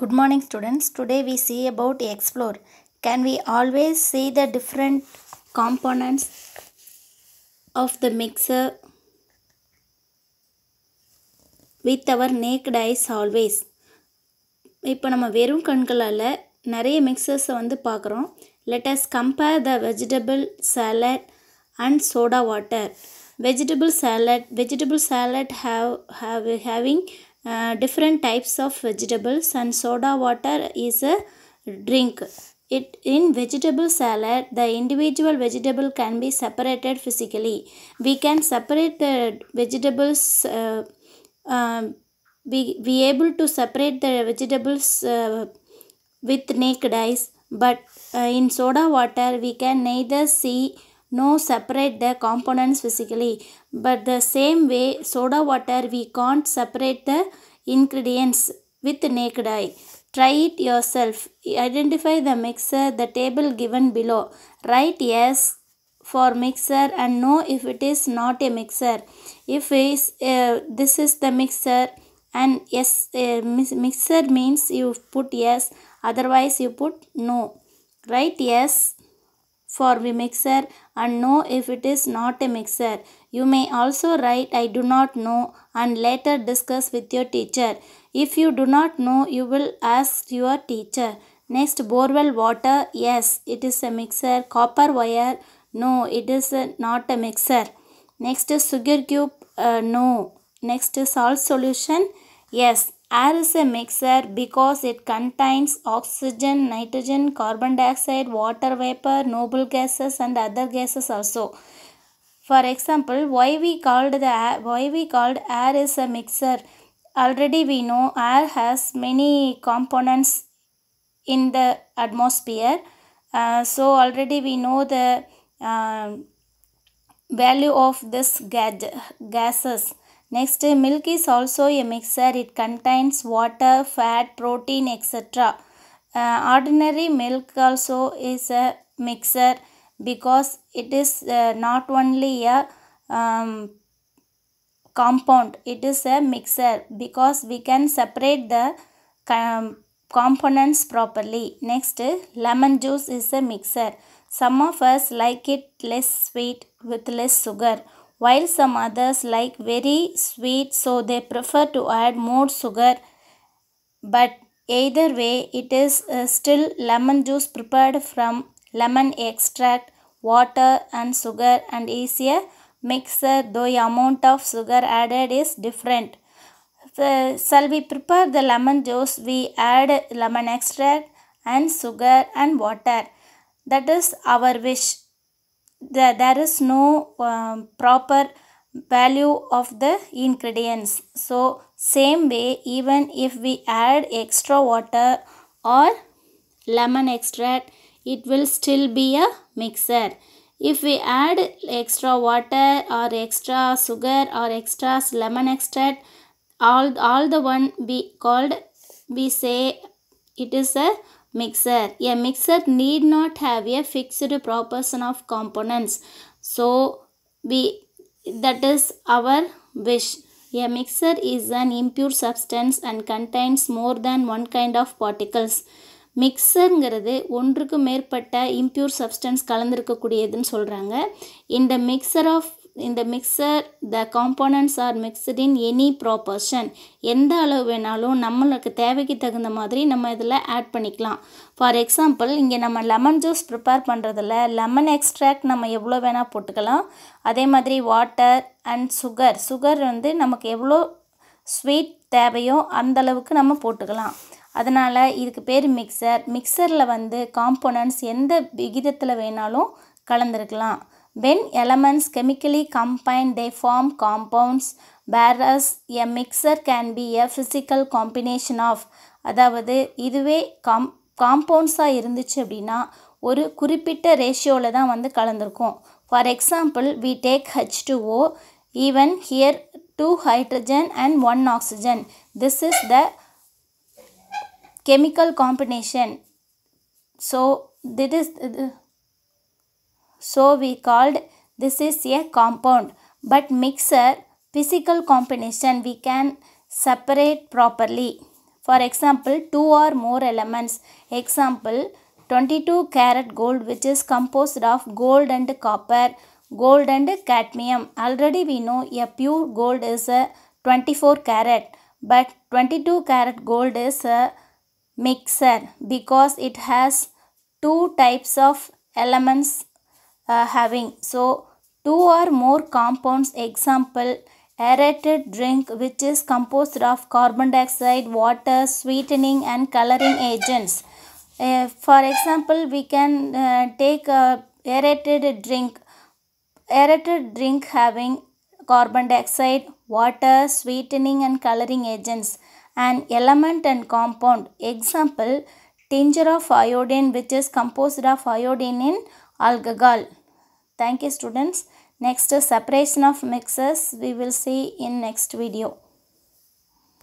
Good morning, students. Today we see about explore. Can we always see the different components of the mixer with our naked eyes always? இப்போ நம்ம வெறும் கண்களால் நிறைய மிக்சர்ஸை வந்து பார்க்குறோம். Let us compare the vegetable salad and soda water. Vegetable salad having different types of vegetables, and soda water is a drink. In vegetable salad, the individual vegetable can be separated physically. We can separate the vegetables. We able to separate the vegetables with naked eyes, but in soda water we can neither see nor separate the components physically. But the same way, soda water we can't separate the ingredients with naked eye. Try it yourself. Identify the mixer, the table given below. Write yes for mixer and no if it is not a mixer. If this is the mixer and yes, mixer means you put yes, otherwise you put no. Write yes for the mixer and no if it is not a mixer. You may also write I do not know and later discuss with your teacher. If you do not know, you will ask your teacher. Next, borewell water, yes, it is a mixer. Copper wire, no, it is not a mixer. Next, sugar cube, no. Next, salt solution, yes. Air is a mixer because it contains oxygen, nitrogen, carbon dioxide, water vapor, noble gases and other gases also. For example, why we called air is a mixer. Already we know air has many components in the atmosphere. So already we know the value of this gases. Next, milk is also a mixer. It contains water, fat, protein, etc. Ordinary milk also is a mixer because it is not only a compound, it is a mixer because we can separate the components properly. Next, lemon juice is a mixer. Some of us like it less sweet with less sugar, while some others like very sweet, so they prefer to add more sugar. But either way, it is still lemon juice prepared from lemon extract, water and sugar, and is a mixer, though the amount of sugar added is different. Shall we prepare the lemon juice? We add lemon extract and sugar and water. That is our wish. There is no proper value of the ingredients. So same way, even if we add extra water or lemon extract, it will still be a mixer. If we add extra water or extra sugar or extra lemon extract, all the one we say it is a mixer. A mixer need not have a fixed proportion of components. So that is our wish. A mixer is an impure substance and contains more than one kind of particles. மிக்சருங்கிறது ஒன்றுக்கு மேற்பட்ட impure substance கலந்துருக்கக்கூடியதுன்னு சொல்கிறாங்க. இந்த mixture the components are mixed in any proportion. எந்த அளவு வேணாலும் நம்மளுக்கு தேவைக்கு தகுந்த மாதிரி நம்ம இதில் ஆட் பண்ணிக்கலாம். ஃபார் எக்ஸாம்பிள், இங்கே நம்ம லெமன் ஜூஸ் ப்ரிப்பேர் பண்ணுறதில் லெமன் எக்ஸ்ட்ராக்ட் நம்ம எவ்வளோ வேணால் போட்டுக்கலாம். அதே மாதிரி வாட்டர் அண்ட் சுகர் வந்து நமக்கு எவ்வளோ ஸ்வீட் தேவையோ அந்தளவுக்கு நம்ம போட்டுக்கலாம். அதனால் இதுக்கு பேர் மிக்சர். மிக்சரில் வந்து காம்போனன்ட்ஸ் எந்த விகிதத்தில் வேணாலும் கலந்துருக்கலாம். When elements chemically combine, they form compounds, whereas a mixer can be a physical combination of. அதாவது இதுவே காம்பவுண்ட்ஸாக இருந்துச்சு அப்படின்னா ஒரு குறிப்பிட்ட ரேஷியோவில் தான் வந்து கலந்துருக்கும். For example, we take H2O, even here 2 hydrogen and 1 oxygen. This is the chemical combination. So we called this is a compound. But mixer, physical combination, we can separate properly. For example, two or more elements. Example, 22 karat gold, which is composed of gold and copper, gold and cadmium. Already we know a pure gold is a 24 karat, but 22 karat gold is a mixer because it has two types of elements having. So, two or more compounds. Example, aerated drink, which is composed of carbon dioxide, water, sweetening and coloring agents. For example, we can take a aerated drink. Aerated drink having carbon dioxide, water, sweetening and coloring agents, and element and compound. Example, tincture of iodine, which is composed of iodine in alcohol. Thank you, students. Next, separation of mixes we will see in next video.